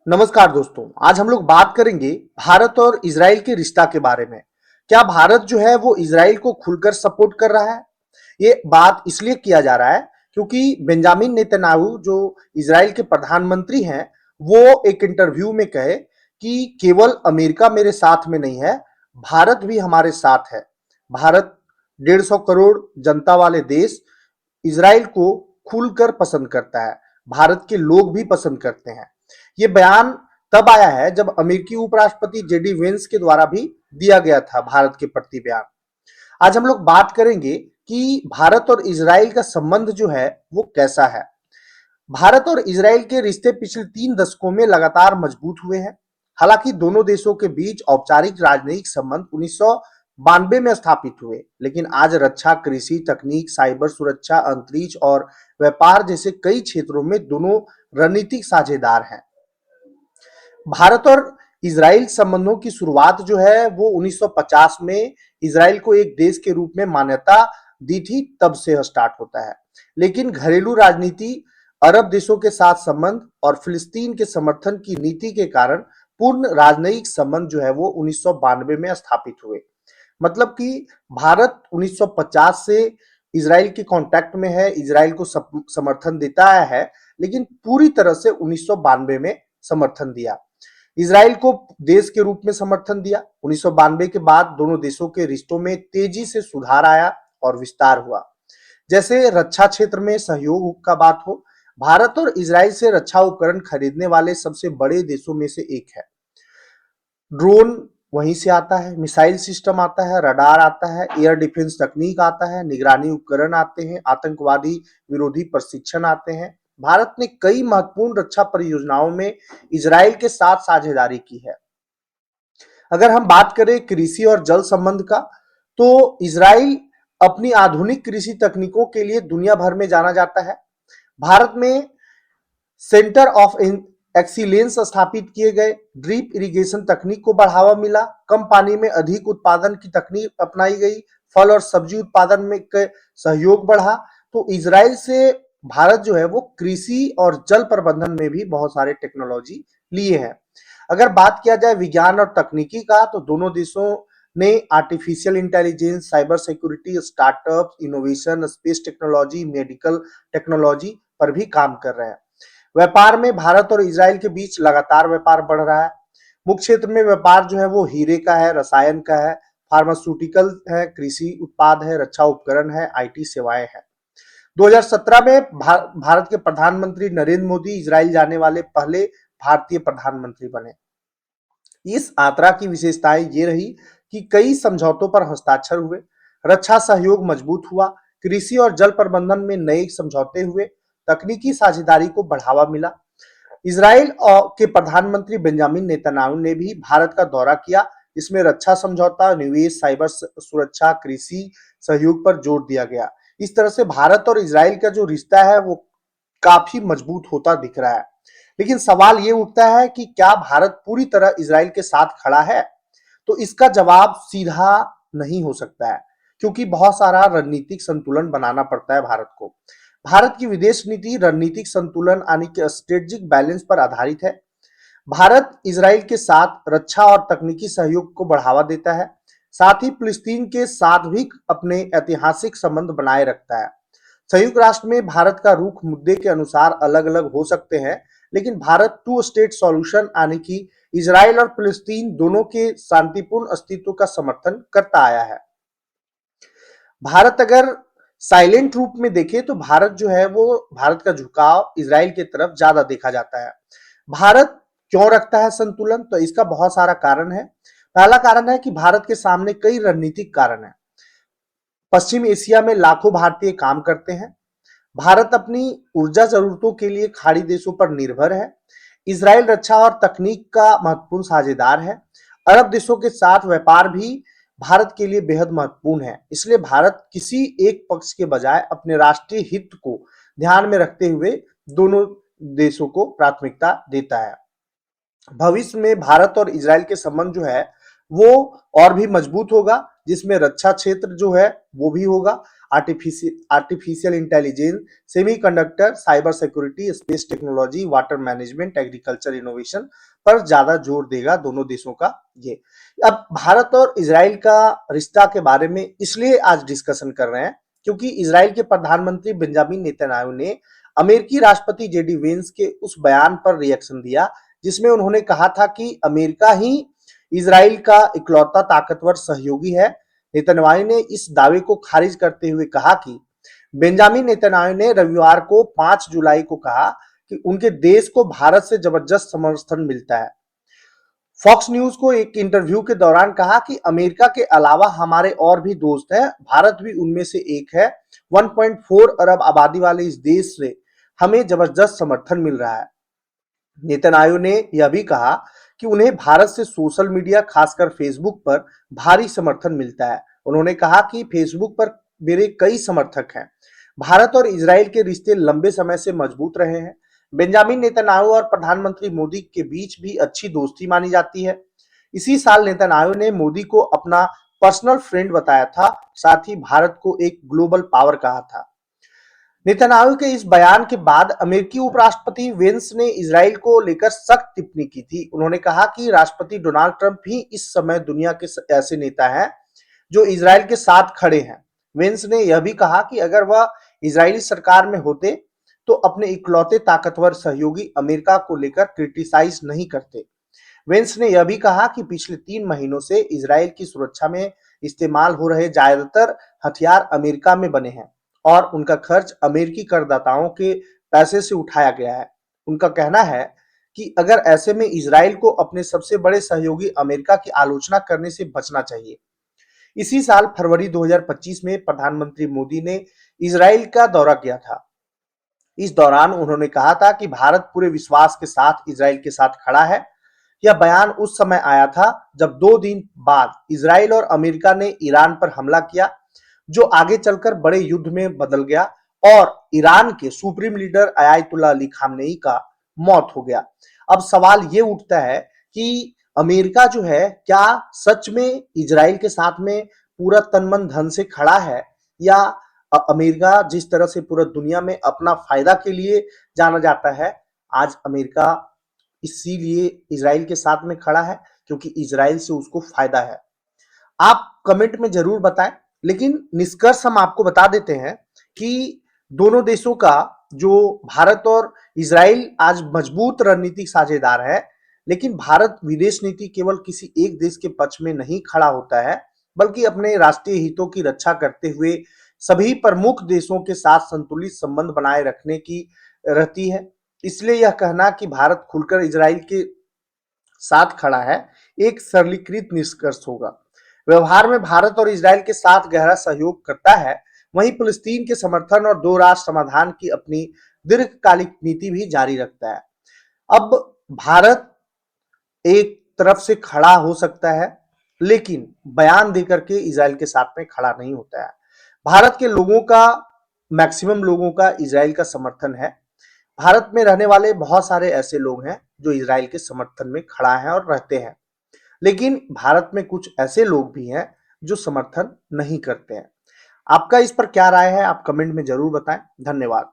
नमस्कार दोस्तों, आज हम लोग बात करेंगे भारत और इजराइल के रिश्ता के बारे में। क्या भारत जो है वो इजराइल को खुलकर सपोर्ट कर रहा है? ये बात इसलिए किया जा रहा है क्योंकि बेंजामिन नेतन्याहू जो इजराइल के प्रधानमंत्री हैं, वो एक इंटरव्यू में कहे कि केवल अमेरिका मेरे साथ में नहीं है, भारत भी हमारे साथ है। भारत 150 करोड़ जनता वाले देश इजराइल को खुलकर पसंद करता है। भारत के लोग भी पसंद करते हैं। ये बयान तब आया है जब अमेरिकी उपराष्ट्रपति जेडी वेंस के द्वारा भी दिया गया था भारत के प्रति बयान। आज हम लोग बात करेंगे कि भारत और इजराइल का संबंध जो है वो कैसा है। भारत और इजराइल के रिश्ते पिछले 3 दशकों में लगातार मजबूत हुए हैं। हालांकि दोनों देशों के बीच औपचारिक राजनयिक संबंध 1992 में स्थापित हुए, लेकिन आज रक्षा, कृषि, तकनीक, साइबर सुरक्षा, अंतरिक्ष और व्यापार जैसे कई क्षेत्रों में दोनों रणनीतिक साझेदार हैं। भारत और इजराइल संबंधों की शुरुआत जो है वो 1950 में इजराइल को एक देश के रूप में मान्यता दी थी, तब से स्टार्ट होता है। लेकिन घरेलू राजनीति, अरब देशों के साथ संबंध और फिलिस्तीन के समर्थन की नीति के कारण पूर्ण राजनयिक संबंध जो है वो 1992 में स्थापित हुए। मतलब कि भारत 1950 से इजराइल के कांटेक्ट में है, इजराइल को समर्थन देता आया है, लेकिन पूरी तरह से 1992 में समर्थन दिया। इजराइल को देश के रूप में समर्थन दिया। 1992 के बाद दोनों देशों के रिश्तों में तेजी से सुधार आया और विस्तार हुआ। जैसे रक्षा क्षेत्र में सहयोग का बात हो, भारत और इजराइल से रक्षा उपकरण खरीदने वाले सबसे बड़े देशों में से एक है। ड्रोन वहीं से आता है, मिसाइल सिस्टम आता है, रडार आता है, एयर डिफेंस तकनीक आता है, निगरानी उपकरण आते हैं, आतंकवादी विरोधी प्रशिक्षण आते हैं। भारत ने कई महत्वपूर्ण रक्षा परियोजनाओं में इजराइल के साथ साझेदारी की है। अगर हम बात करें कृषि और जल संबंध का, तो इजराइल अपनी आधुनिक कृषि तकनीकों के लिए दुनिया भर में जाना जाता है। भारत में सेंटर ऑफ एक्सीलेंस स्थापित किए गए, ड्रिप इरिगेशन तकनीक को बढ़ावा मिला, कम पानी में अधिक उत्पादन की तकनीक अपनाई गई, फल और सब्जी उत्पादन में सहयोग बढ़ा। तो इजराइल से भारत जो है वो कृषि और जल प्रबंधन में भी बहुत सारे टेक्नोलॉजी लिए हैं। अगर बात किया जाए विज्ञान और तकनीकी का, तो दोनों देशों ने artificial intelligence, cyber security, startup, innovation, space technology, medical technology पर भी काम कर रहे हैं। व्यापार में भारत और इजराइल के बीच लगातार व्यापार बढ़ रहा है। मुख्य क्षेत्र में व्यापार जो है वो हीरे का है, रसायन का है, फार्मास्यूटिकल है, कृषि उत्पाद है, रक्षा उपकरण है, आईटी सेवाएं हैं। 2017 में भारत के प्रधानमंत्री नरेंद्र मोदी इजराइल जाने वाले पहले भारतीय प्रधानमंत्री बने। इस यात्रा की विशेषताएं ये रही कि कई समझौतों पर हस्ताक्षर हुए, रक्षा सहयोग मजबूत हुआ, कृषि और जल प्रबंधन में नए समझौते हुए, तकनीकी साझेदारी को बढ़ावा मिला। इजराइल के प्रधानमंत्री बेंजामिन नेतन्याहू ने भी भारत का दौरा किया, इसमें रक्षा समझौता, निवेश, साइबर सुरक्षा, कृषि सहयोग पर जोर दिया गया। इस तरह से भारत और इजराइल का जो रिश्ता है वो काफी मजबूत होता दिख रहा है। लेकिन सवाल ये उठता है कि क्या भारत पूरी तरह इजराइल के साथ खड़ा है? तो इसका जवाब सीधा नहीं हो सकता है, क्योंकि बहुत सारा रणनीतिक संतुलन बनाना पड़ता है भारत को। भारत की विदेश नीति रणनीतिक संतुलन यानी कि स्ट्रेटेजिक बैलेंस पर आधारित है। भारत इजराइल के साथ रक्षा और तकनीकी सहयोग को बढ़ावा देता है, साथ ही फिलिस्तीन के साथ भी अपने ऐतिहासिक संबंध बनाए रखता है। संयुक्त राष्ट्र में भारत का रुख मुद्दे के अनुसार अलग अलग हो सकते हैं, लेकिन भारत टू स्टेट सॉल्यूशन यानी कि इजराइल और फिलिस्तीन दोनों के शांतिपूर्ण अस्तित्व का समर्थन करता आया है। भारत अगर साइलेंट रूप में देखे तो भारत जो है वो भारत का झुकाव इजराइल की तरफ ज्यादा देखा जाता है। भारत क्यों रखता है संतुलन? तो इसका बहुत सारा कारण है। पहला कारण है कि भारत के सामने कई रणनीतिक कारण है। पश्चिम एशिया में लाखों भारतीय काम करते हैं। भारत अपनी ऊर्जा जरूरतों के लिए खाड़ी देशों पर निर्भर है। इजराइल रक्षा और तकनीक का महत्वपूर्ण साझेदार है। अरब देशों के साथ व्यापार भी भारत के लिए बेहद महत्वपूर्ण है। इसलिए भारत किसी एक पक्ष के बजाय अपने राष्ट्रीय हित को ध्यान में रखते हुए दोनों देशों को प्राथमिकता देता है। भविष्य में भारत और इजराइल के संबंध जो है वो और भी मजबूत होगा, जिसमें रक्षा क्षेत्र जो है वो भी होगा, artificial intelligence, semiconductor, cyber security, space technology, water management, agriculture innovation पर ज्यादा जोर देगा दोनों देशों का ये। अब भारत और इजराइल का रिश्ता के बारे में इसलिए आज डिस्कशन कर रहे हैं क्योंकि इजराइल के प्रधानमंत्री बेंजामिन नेतन्याहू ने अमेरिकी राष्ट्रपति जेडी वेंस के उस बयान पर रिएक्शन दिया जिसमें उन्होंने कहा था कि अमेरिका ही इजराइल का इकलौता ताकतवर सहयोगी है। नेतन्याहू ने इस दावे को खारिज करते हुए कहा कि बेंजामिन नेतन्याहू ने रविवार को 5 जुलाई को कहा कि उनके देश को भारत से जबरदस्त समर्थन मिलता है। फॉक्स न्यूज को एक इंटरव्यू के दौरान कहा कि अमेरिका के अलावा हमारे और भी दोस्त हैं, भारत भी उनमें से एक है। 1.4 अरब आबादी वाले इस देश से हमें जबरदस्त समर्थन मिल रहा है। नेतन्याहू ने यह भी कहा कि उन्हें भारत से सोशल मीडिया खासकर फेसबुक पर भारी समर्थन मिलता है। उन्होंने कहा कि फेसबुक पर मेरे कई समर्थक हैं। भारत और इजराइल के रिश्ते लंबे समय से मजबूत रहे हैं। बेंजामिन नेतन्याहू और प्रधानमंत्री मोदी के बीच भी अच्छी दोस्ती मानी जाती है। इसी साल नेतन्याहू ने मोदी को अपना पर्सनल फ्रेंड बताया था, साथ ही भारत को एक ग्लोबल पावर कहा था। नेतन्याहू के इस बयान के बाद अमेरिकी उपराष्ट्रपति वेंस ने इजराइल को लेकर सख्त टिप्पणी की थी। उन्होंने कहा कि राष्ट्रपति डोनाल्ड ट्रंप ही इस समय दुनिया के ऐसे नेता हैं जो इजराइल के साथ खड़े हैं। वेंस ने यह भी कहा कि अगर वह इजरायली सरकार में होते तो अपने इकलौते ताकतवर सहयोगी अमेरिका को लेकर क्रिटिसाइज नहीं करते। वेंस ने यह भी कहा कि पिछले 3 महीनों से इजराइल की सुरक्षा में इस्तेमाल हो रहे ज्यादातर हथियार अमेरिका में बने हैं और उनका खर्च अमेरिकी करदाताओं के पैसे से उठाया गया है। उनका कहना है कि अगर ऐसे में इजराइल को अपने सबसे बड़े सहयोगी अमेरिका की आलोचना करने से बचना चाहिए। इसी साल फरवरी 2025 में प्रधानमंत्री मोदी ने इजराइल का दौरा किया था। इस दौरान उन्होंने कहा था कि भारत पूरे विश्वास के साथ इजराइल के साथ खड़ा है। यह बयान उस समय आया था जब 2 दिन बाद इजराइल और अमेरिका ने ईरान पर हमला किया, जो आगे चलकर बड़े युद्ध में बदल गया और ईरान के supreme leader Ayatollah Ali Khamenei का मौत हो गया। अब सवाल ये उठता है कि अमेरिका जो है क्या सच में इजराइल के साथ में पूरा तन मन धन से खड़ा है, या अमेरिका जिस तरह से पूरा दुनिया में अपना फायदा के लिए जाना जाता है, आज अमेरिका इसीलिए इजराइल के साथ में खड़ा है क्योंकि इजराइल से उसको फायदा है। आप कमेंट में जरूर बताएं, लेकिन निष्कर्ष हम आपको बता देते हैं कि दोनों देशों का जो भारत और इजराइल आज मजबूत रणनीतिक साझेदार है, लेकिन भारत विदेश नीति केवल किसी एक देश के पक्ष में नहीं खड़ा होता है, बल्कि अपने राष्ट्रीय हितों की रक्षा करते हुए सभी प्रमुख देशों के साथ संतुलित संबंध बनाए रखने की रहती है। इसलिए यह कहना कि भारत खुलकर इजराइल के साथ खड़ा है एक सरलीकृत निष्कर्ष होगा। व्यवहार में भारत और इजराइल के साथ गहरा सहयोग करता है, वहीं फिलिस्तीन के समर्थन और 2 राष्ट्र समाधान की अपनी दीर्घकालिक नीति भी जारी रखता है। अब भारत एक तरफ से खड़ा हो सकता है, लेकिन बयान देकर के इजराइल के साथ में खड़ा नहीं होता है। भारत के लोगों का, मैक्सिमम लोगों का इजराइल का समर्थन है। भारत में रहने वाले बहुत सारे ऐसे लोग हैं जो इजराइल के समर्थन में खड़ा है और रहते हैं, लेकिन भारत में कुछ ऐसे लोग भी हैं जो समर्थन नहीं करते हैं। आपका इस पर क्या राय है, आप कमेंट में जरूर बताएं। धन्यवाद।